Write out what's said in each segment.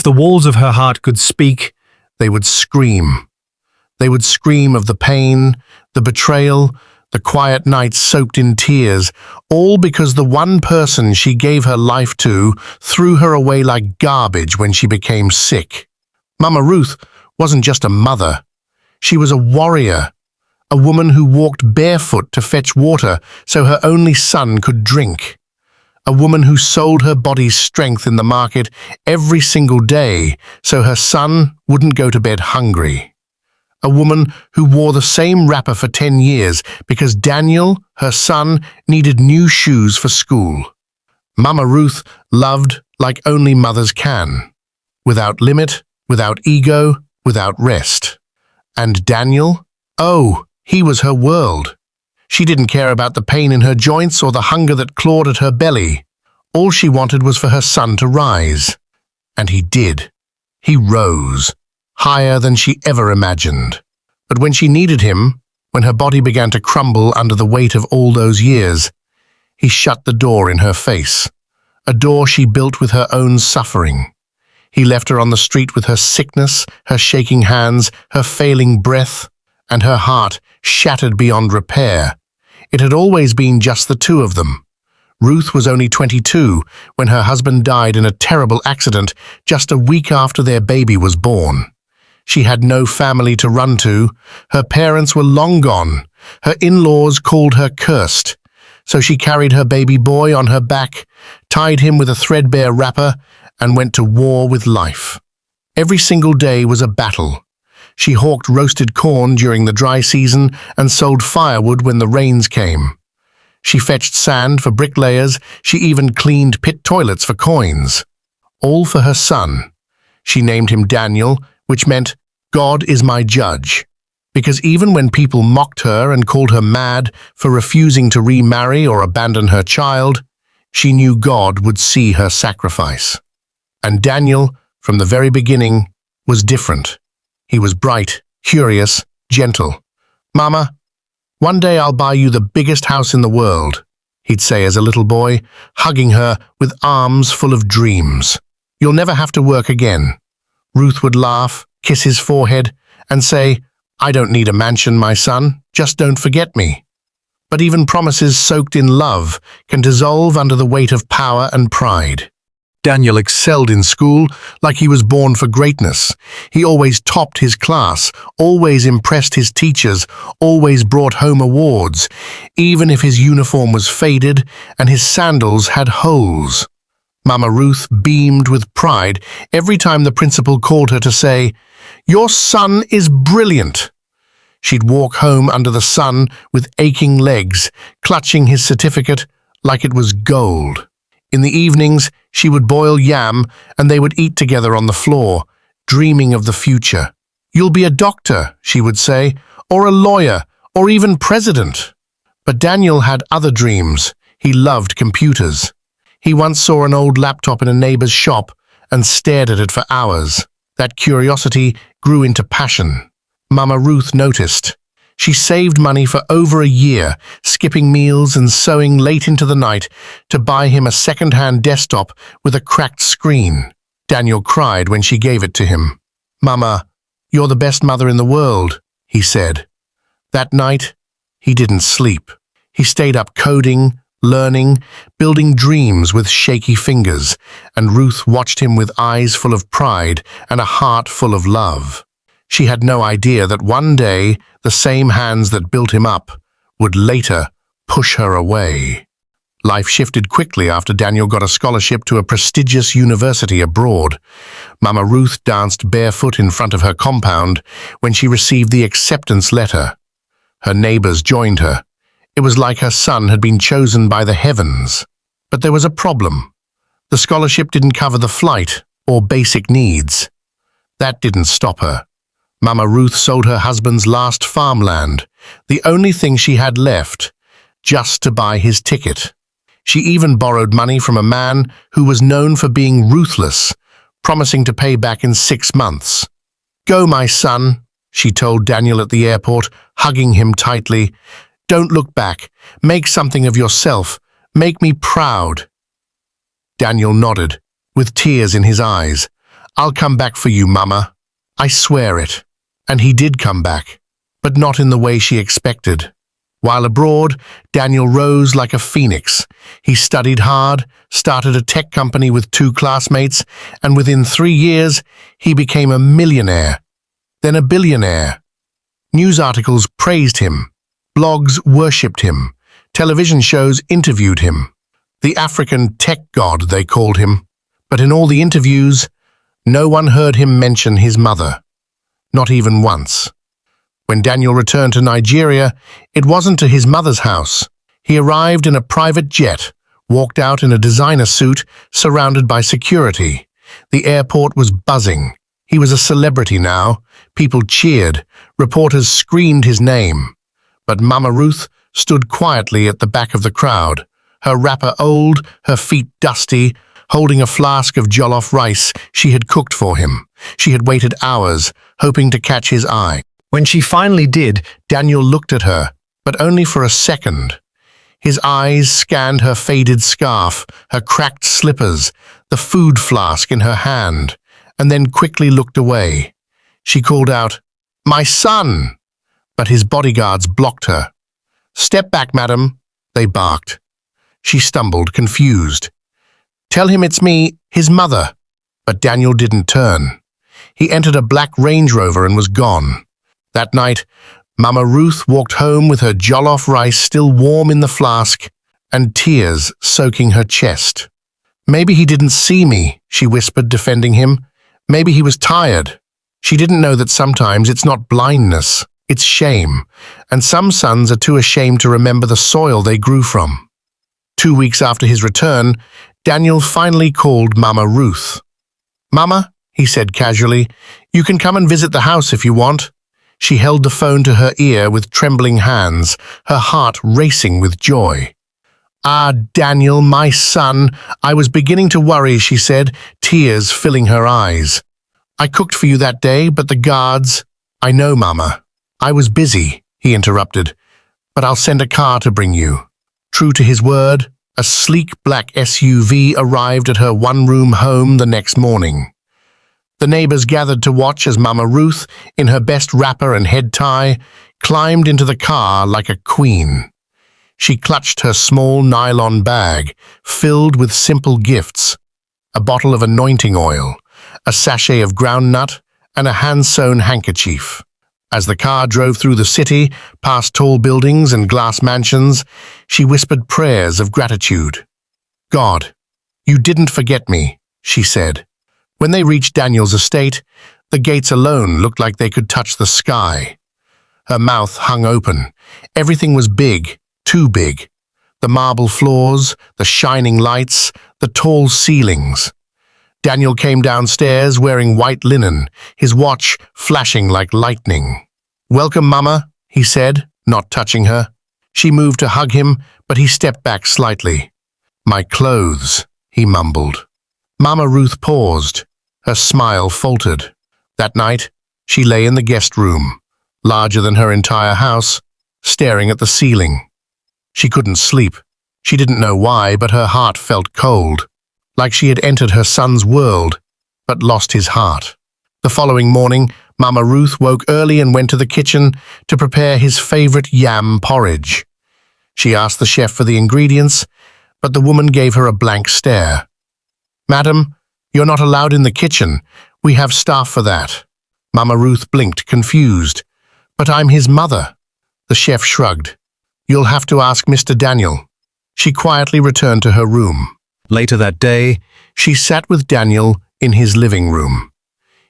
the walls of her heart could speak, they would scream. They would scream of the pain, the betrayal, the quiet nights soaked in tears, all because the one person she gave her life to threw her away like garbage when she became sick. Mama Ruth wasn't just a mother. She was a warrior, a woman who walked barefoot to fetch water so her only son could drink. A woman who sold her body's strength in the market every single day so her son wouldn't go to bed hungry. A woman who wore the same wrapper for 10 years because Daniel, her son, needed new shoes for school. Mama Ruth loved like only mothers can, without limit, without ego, without rest. And Daniel? Oh, he was her world. She didn't care about the pain in her joints or the hunger that clawed at her belly. All she wanted was for her son to rise. And he did. He rose, higher than she ever imagined. But when she needed him, when her body began to crumble under the weight of all those years, he shut the door in her face, a door she built with her own suffering. He left her on the street with her sickness, her shaking hands, her failing breath, and her heart shattered beyond repair. It had always been just the two of them. Ruth was only 22 when her husband died in a terrible accident just a week after their baby was born. She had no family to run to. Her parents were long gone. Her in-laws called her cursed. So she carried her baby boy on her back, tied him with a threadbare wrapper, and went to war with life. Every single day was a battle. She hawked roasted corn during the dry season and sold firewood when the rains came. She fetched sand for bricklayers. She even cleaned pit toilets for coins. All for her son. She named him Daniel, which meant, God is my judge. Because even when people mocked her and called her mad for refusing to remarry or abandon her child, she knew God would see her sacrifice. And Daniel, from the very beginning, was different. He was bright, curious, gentle. "Mama, one day I'll buy you the biggest house in the world," he'd say as a little boy, hugging her with arms full of dreams. "You'll never have to work again." Ruth would laugh, kiss his forehead, and say, "I don't need a mansion, my son, just don't forget me." But even promises soaked in love can dissolve under the weight of power and pride. Daniel excelled in school like he was born for greatness. He always topped his class, always impressed his teachers, always brought home awards, even if his uniform was faded and his sandals had holes. Mama Ruth beamed with pride every time the principal called her to say, "Your son is brilliant." She'd walk home under the sun with aching legs, clutching his certificate like it was gold. In the evenings, she would boil yam and they would eat together on the floor, dreaming of the future. "You'll be a doctor," she would say, "or a lawyer, or even president." But Daniel had other dreams. He loved computers. He once saw an old laptop in a neighbor's shop and stared at it for hours. That curiosity grew into passion. Mama Ruth noticed. She saved money for over a year, skipping meals and sewing late into the night to buy him a second-hand desktop with a cracked screen. Daniel cried when she gave it to him. "Mama, you're the best mother in the world," he said. That night, he didn't sleep. He stayed up coding, learning, building dreams with shaky fingers, and Ruth watched him with eyes full of pride and a heart full of love. She had no idea that one day the same hands that built him up would later push her away. Life shifted quickly after Daniel got a scholarship to a prestigious university abroad. Mama Ruth danced barefoot in front of her compound when she received the acceptance letter. Her neighbors joined her. It was like her son had been chosen by the heavens. But there was a problem. The scholarship didn't cover the flight or basic needs. That didn't stop her. Mama Ruth sold her husband's last farmland, the only thing she had left, just to buy his ticket. She even borrowed money from a man who was known for being ruthless, promising to pay back in 6 months. "Go, my son," she told Daniel at the airport, hugging him tightly. "Don't look back. Make something of yourself. Make me proud." Daniel nodded, with tears in his eyes. I'll come back for you, Mama. I swear it. And he did come back, but not in the way she expected. While abroad, Daniel rose like a phoenix. He studied hard, started a tech company with 2 classmates, and within 3 years, he became a millionaire, then a billionaire. News articles praised him. Blogs worshipped him. Television shows interviewed him. The African tech god, they called him. But in all the interviews, no one heard him mention his mother. Not even once. When Daniel returned to Nigeria, it wasn't to his mother's house. He arrived in a private jet, walked out in a designer suit, surrounded by security. The airport was buzzing. He was a celebrity now. People cheered. Reporters screamed his name. But Mama Ruth stood quietly at the back of the crowd, her wrapper old, her feet dusty, holding a flask of jollof rice she had cooked for him. She had waited hours, hoping to catch his eye. When she finally did, Daniel looked at her, but only for a second. His eyes scanned her faded scarf, her cracked slippers, the food flask in her hand, and then quickly looked away. She called out, "My son!" But his bodyguards blocked her. "Step back, madam," they barked. She stumbled, confused. "Tell him it's me, his mother." But Daniel didn't turn. He entered a black Range Rover and was gone. That night, Mama Ruth walked home with her jollof rice still warm in the flask and tears soaking her chest. "Maybe he didn't see me," she whispered, defending him. "Maybe he was tired." She didn't know that sometimes it's not blindness, it's shame, and some sons are too ashamed to remember the soil they grew from. 2 weeks after his return, Daniel finally called Mama Ruth. "Mama," he said casually, "you can come and visit the house if you want." She held the phone to her ear with trembling hands, her heart racing with joy. "Ah, Daniel, my son, I was beginning to worry," she said, tears filling her eyes. "I cooked for you that day, but the guards—" "I know, Mama. I was busy," he interrupted, "but I'll send a car to bring you." True to his word, a sleek black SUV arrived at her one-room home the next morning. The neighbors gathered to watch as Mama Ruth, in her best wrapper and head tie, climbed into the car like a queen. She clutched her small nylon bag, filled with simple gifts, a bottle of anointing oil, a sachet of groundnut, and a hand-sewn handkerchief. As the car drove through the city, past tall buildings and glass mansions, she whispered prayers of gratitude. "God, you didn't forget me," she said. When they reached Daniel's estate, the gates alone looked like they could touch the sky. Her mouth hung open. Everything was big, too big. The marble floors, the shining lights, the tall ceilings. Daniel came downstairs wearing white linen, his watch flashing like lightning. "Welcome, Mama," he said, not touching her. She moved to hug him, but he stepped back slightly. "My clothes," he mumbled. Mama Ruth paused. Her smile faltered. That night, she lay in the guest room, larger than her entire house, staring at the ceiling. She couldn't sleep. She didn't know why, but her heart felt cold, like she had entered her son's world, but lost his heart. The following morning, Mama Ruth woke early and went to the kitchen to prepare his favorite yam porridge. She asked the chef for the ingredients, but the woman gave her a blank stare. "Madam, you're not allowed in the kitchen. We have staff for that." Mama Ruth blinked, confused. "But I'm his mother." The chef shrugged. "You'll have to ask Mr. Daniel." She quietly returned to her room. Later that day, she sat with Daniel in his living room.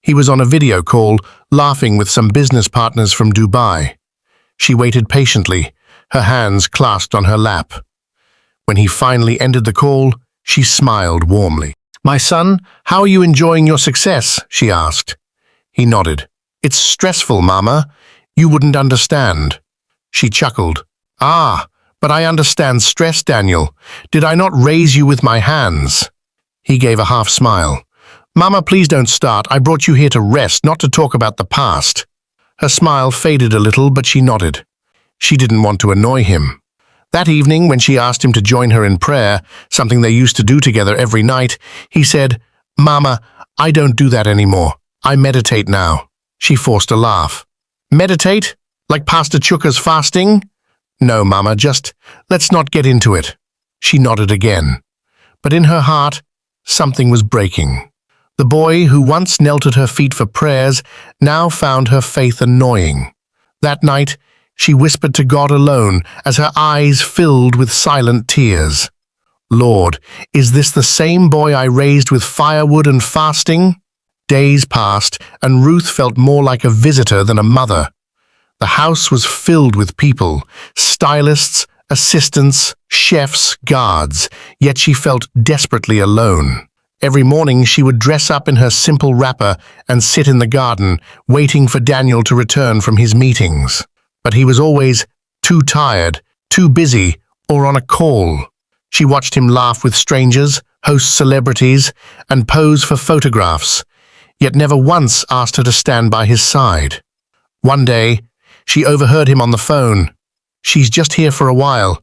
He was on a video call, laughing with some business partners from Dubai. She waited patiently, her hands clasped on her lap. When he finally ended the call, she smiled warmly. "My son, how are you enjoying your success?" she asked. He nodded. "It's stressful, Mama. You wouldn't understand." She chuckled. "Ah, but I understand stress, Daniel. Did I not raise you with my hands?" He gave a half smile. "Mama, please don't start. I brought you here to rest, not to talk about the past." Her smile faded a little, but she nodded. She didn't want to annoy him. That evening, when she asked him to join her in prayer, something they used to do together every night, he said, "Mama, I don't do that anymore. I meditate now. She forced a laugh. Meditate? Like Pastor Chuka's fasting? No, Mama, just let's not get into it. She nodded again. But in her heart, something was breaking. The boy who once knelt at her feet for prayers now found her faith annoying. That night, she whispered to God alone as her eyes filled with silent tears. Lord, is this the same boy I raised with firewood and fasting? Days passed, and Ruth felt more like a visitor than a mother. The house was filled with people, stylists, assistants, chefs, guards, yet she felt desperately alone. Every morning she would dress up in her simple wrapper and sit in the garden, waiting for Daniel to return from his meetings. But he was always too tired, too busy, or on a call. She watched him laugh with strangers, host celebrities, and pose for photographs, yet never once asked her to stand by his side. One day, she overheard him on the phone. She's just here for a while.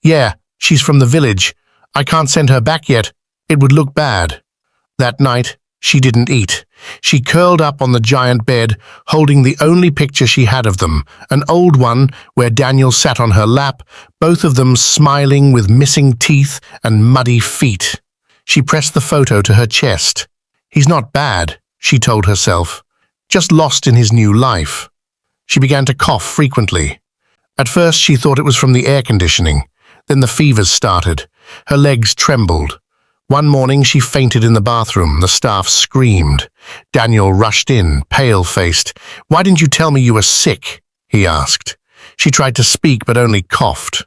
Yeah, she's from the village. I can't send her back yet. It would look bad. That night, she didn't eat. She curled up on the giant bed, holding the only picture she had of them, an old one where Daniel sat on her lap, both of them smiling with missing teeth and muddy feet. She pressed the photo to her chest. He's not bad, she told herself, just lost in his new life. She began to cough frequently. At first she thought it was from the air conditioning. Then the fevers started. Her legs trembled. One morning she fainted in the bathroom. The staff screamed. Daniel rushed in, pale-faced. "Why didn't you tell me you were sick?" he asked. She tried to speak but only coughed.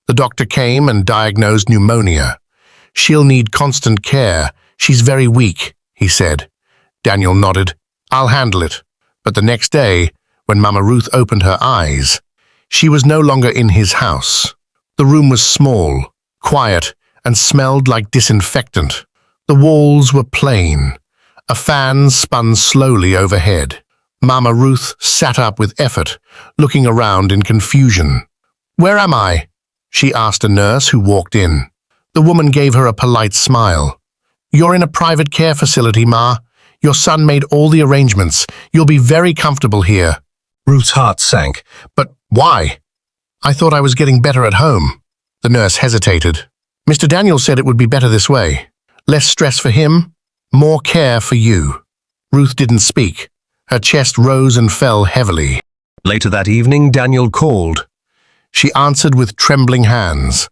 The doctor came and diagnosed pneumonia. "She'll need constant care. She's very weak," he said. Daniel nodded. "I'll handle it." But the next day, when Mama Ruth opened her eyes, she was no longer in his house. The room was small, quiet, and smelled like disinfectant. The walls were plain. A fan spun slowly overhead. Mama Ruth sat up with effort, looking around in confusion. "Where am I?" she asked a nurse who walked in. The woman gave her a polite smile. "You're in a private care facility, Ma. Your son made all the arrangements. You'll be very comfortable here." Ruth's heart sank. "But why? I thought I was getting better at home." The nurse hesitated. "Mr. Daniel said it would be better this way. Less stress for him, more care for you." Ruth didn't speak. Her chest rose and fell heavily. Later that evening, Daniel called. She answered with trembling hands.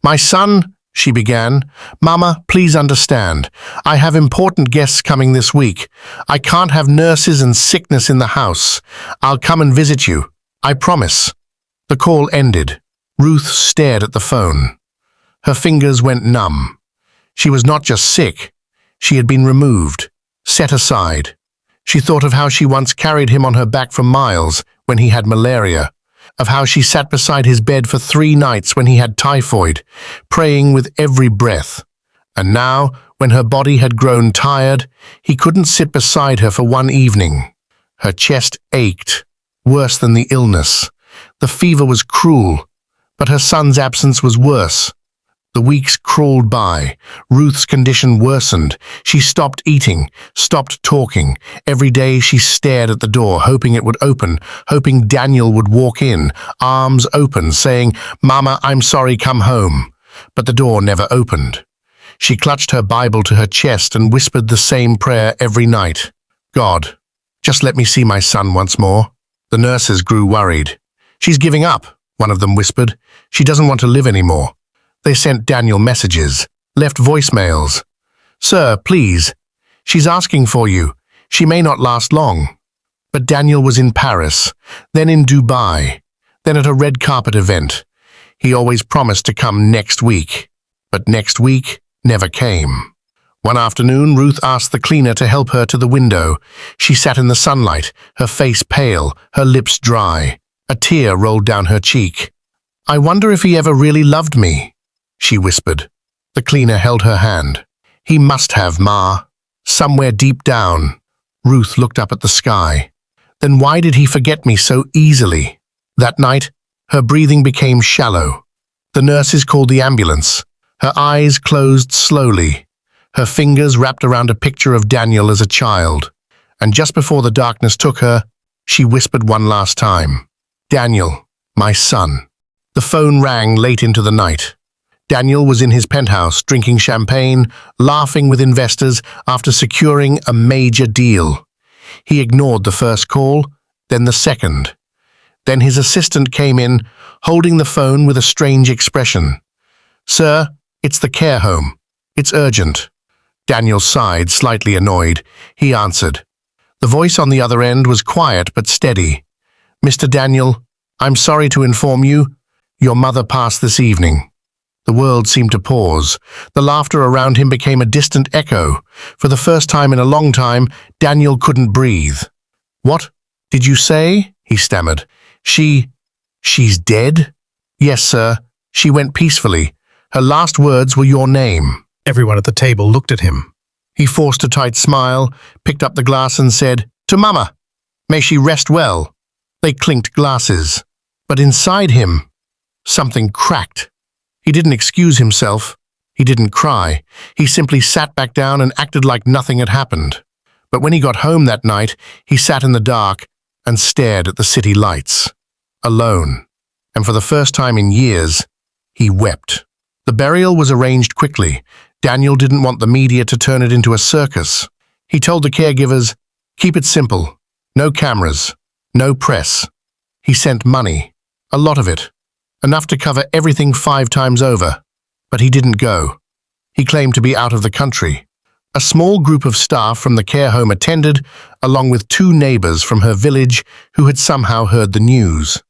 "My son," she began. "Mama, please understand. I have important guests coming this week. I can't have nurses and sickness in the house. I'll come and visit you. I promise." The call ended. Ruth stared at the phone. Her fingers went numb. She was not just sick. She had been removed, set aside. She thought of how she once carried him on her back for miles when he had malaria, of how she sat beside his bed for 3 nights when he had typhoid, praying with every breath. And now, when her body had grown tired, he couldn't sit beside her for one evening. Her chest ached, worse than the illness. The fever was cruel, but her son's absence was worse. The weeks crawled by. Ruth's condition worsened. She stopped eating, stopped talking. Every day she stared at the door, hoping it would open, hoping Daniel would walk in, arms open, saying, "Mama, I'm sorry, come home." But the door never opened. She clutched her Bible to her chest and whispered the same prayer every night. "God, just let me see my son once more." The nurses grew worried. "She's giving up," one of them whispered. "She doesn't want to live anymore." They sent Daniel messages, left voicemails. "Sir, please. She's asking for you. She may not last long." But Daniel was in Paris, then in Dubai, then at a red carpet event. He always promised to come next week, but next week never came. One afternoon, Ruth asked the cleaner to help her to the window. She sat in the sunlight, her face pale, her lips dry. A tear rolled down her cheek. "I wonder if he ever really loved me," she whispered. The cleaner held her hand. "He must have, Ma. Somewhere deep down." Ruth looked up at the sky. "Then why did he forget me so easily?" That night, her breathing became shallow. The nurses called the ambulance. Her eyes closed slowly. her fingers wrapped around a picture of Daniel as a child. And just before the darkness took her, she whispered one last time, "Daniel, my son." The phone rang late into the night. Daniel was in his penthouse, drinking champagne, laughing with investors after securing a major deal. He ignored the first call, then the second. Then his assistant came in, holding the phone with a strange expression. "Sir, it's the care home. It's urgent." Daniel sighed, slightly annoyed. He answered. The voice on the other end was quiet but steady. "Mr. Daniel, I'm sorry to inform you, your mother passed this evening." The world seemed to pause. The laughter around him became a distant echo. For the first time in a long time, Daniel couldn't breathe. "What did you say?" he stammered. She's dead?" "Yes, sir. She went peacefully. Her last words were your name." Everyone at the table looked at him. He forced a tight smile, picked up the glass and said, "To Mama. May she rest well." They clinked glasses. But inside him, something cracked. He didn't excuse himself. He didn't cry. He simply sat back down and acted like nothing had happened. But when he got home that night, he sat in the dark and stared at the city lights. Alone. And for the first time in years, he wept. The burial was arranged quickly. Daniel didn't want the media to turn it into a circus. He told the caregivers, "Keep it simple. No cameras. No press." He sent money. A lot of it. Enough to cover everything 5 times over. But he didn't go. He claimed to be out of the country. A small group of staff from the care home attended, along with 2 neighbors from her village who had somehow heard the news.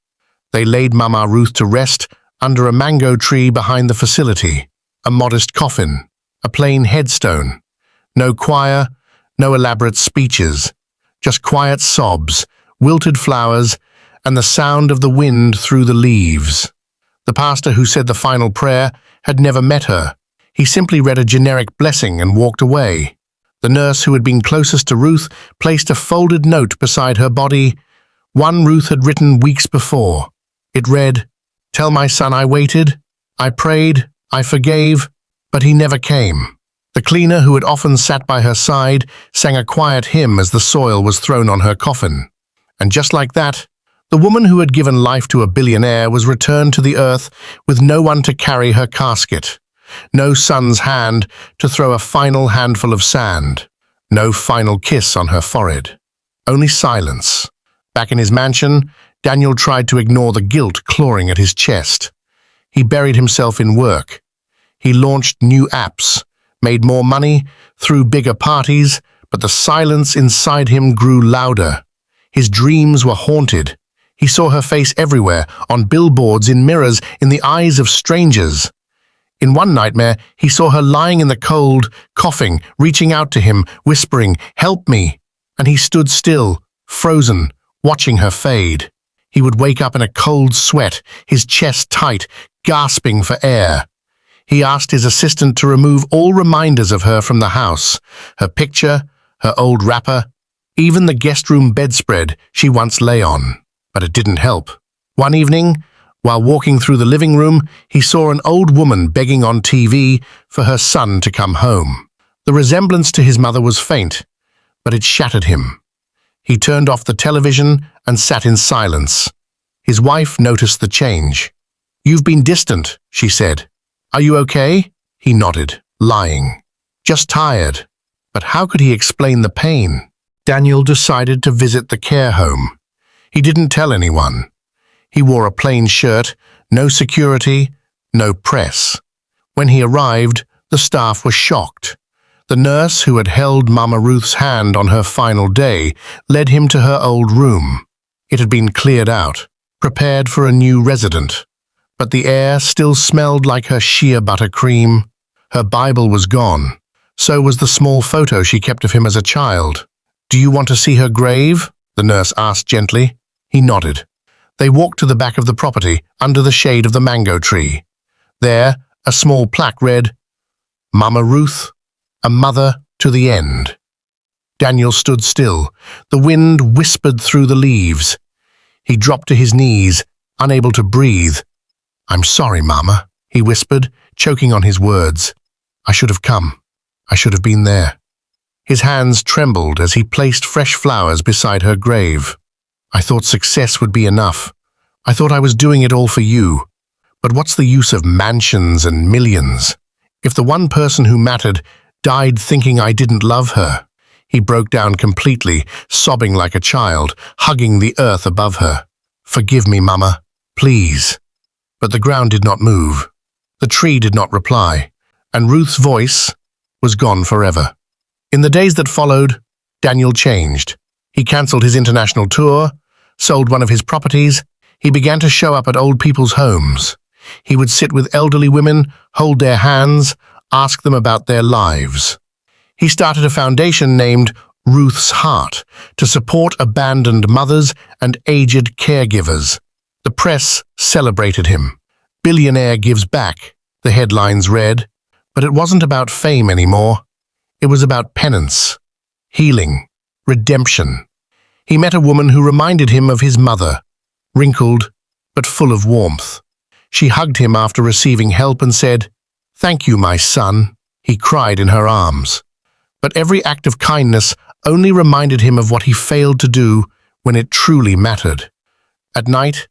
They laid Mama Ruth to rest under a mango tree behind the facility. A modest coffin. A plain headstone. No choir, no elaborate speeches. Just quiet sobs, wilted flowers, and the sound of the wind through the leaves. The pastor who said the final prayer had never met her. He simply read a generic blessing and walked away. The nurse who had been closest to Ruth placed a folded note beside her body, one Ruth had written weeks before. It read, "Tell my son I waited, I prayed, I forgave, but he never came." The cleaner who had often sat by her side sang a quiet hymn as the soil was thrown on her coffin. And just like that, the woman who had given life to a billionaire was returned to the earth with no one to carry her casket, no son's hand to throw a final handful of sand, no final kiss on her forehead. Only silence. Back in his mansion, Daniel tried to ignore the guilt clawing at his chest. He buried himself in work. He launched new apps, made more money, threw bigger parties, but the silence inside him grew louder. His dreams were haunted. He saw her face everywhere, on billboards, in mirrors, in the eyes of strangers. In one nightmare, he saw her lying in the cold, coughing, reaching out to him, whispering, "Help me!" And he stood still, frozen, watching her fade. He would wake up in a cold sweat, his chest tight, gasping for air. He asked his assistant to remove all reminders of her from the house, her picture, her old wrapper, even the guest room bedspread she once lay on. But it didn't help. One evening, while walking through the living room, he saw an old woman begging on TV for her son to come home. The resemblance to his mother was faint, but it shattered him. He turned off the television and sat in silence. His wife noticed the change. "You've been distant," she said. "Are you okay?" He nodded, lying. "Just tired." But how could he explain the pain? Daniel decided to visit the care home. He didn't tell anyone. He wore a plain shirt, no security, no press. When he arrived, the staff was shocked. The nurse who had held Mama Ruth's hand on her final day led him to her old room. It had been cleared out, prepared for a new resident. But the air still smelled like her shea butter cream. Her Bible was gone. So was the small photo she kept of him as a child. "Do you want to see her grave?" the nurse asked gently. He nodded. They walked to the back of the property, under the shade of the mango tree. There, a small plaque read, "Mama Ruth, a mother to the end." Daniel stood still. The wind whispered through the leaves. He dropped to his knees, unable to breathe. "I'm sorry, Mama," he whispered, choking on his words. "I should have come." I should have been there. His hands trembled as he placed fresh flowers beside her grave. I thought success would be enough. I thought I was doing it all for you. But what's the use of mansions and millions if the one person who mattered died thinking I didn't love her? He broke down completely, sobbing like a child, hugging the earth above her. Forgive me, Mama, please. But the ground did not move. The tree did not reply, and Ruth's voice was gone forever. In the days that followed, Daniel changed. He cancelled his international tour, sold one of his properties. He began to show up at old people's homes. He would sit with elderly women, hold their hands, ask them about their lives. He started a foundation named Ruth's Heart to support abandoned mothers and aged caregivers. The press celebrated him. Billionaire gives back, the headlines read. But it wasn't about fame anymore. It was about penance, healing, redemption. He met a woman who reminded him of his mother, wrinkled but full of warmth. She hugged him after receiving help and said, "Thank you, my son." He cried in her arms. But every act of kindness only reminded him of what he failed to do when it truly mattered. At night,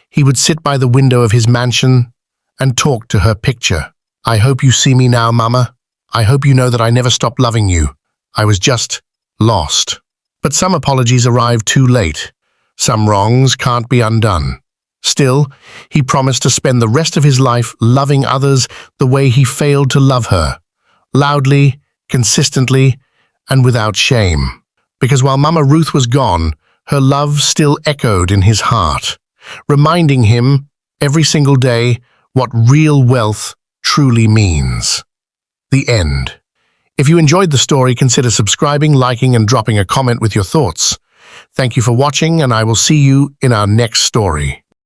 he would sit by the window of his mansion and talk to her picture. "I hope you see me now, Mama. I hope you know that I never stopped loving you. I was just lost." But some apologies arrived too late. Some wrongs can't be undone. Still, he promised to spend the rest of his life loving others the way he failed to love her, loudly, consistently, and without shame. Because while Mama Ruth was gone, her love still echoed in his heart, reminding him every single day what real wealth truly means. The end. If you enjoyed the story, consider subscribing, liking, and dropping a comment with your thoughts. Thank you for watching, and I will see you in our next story.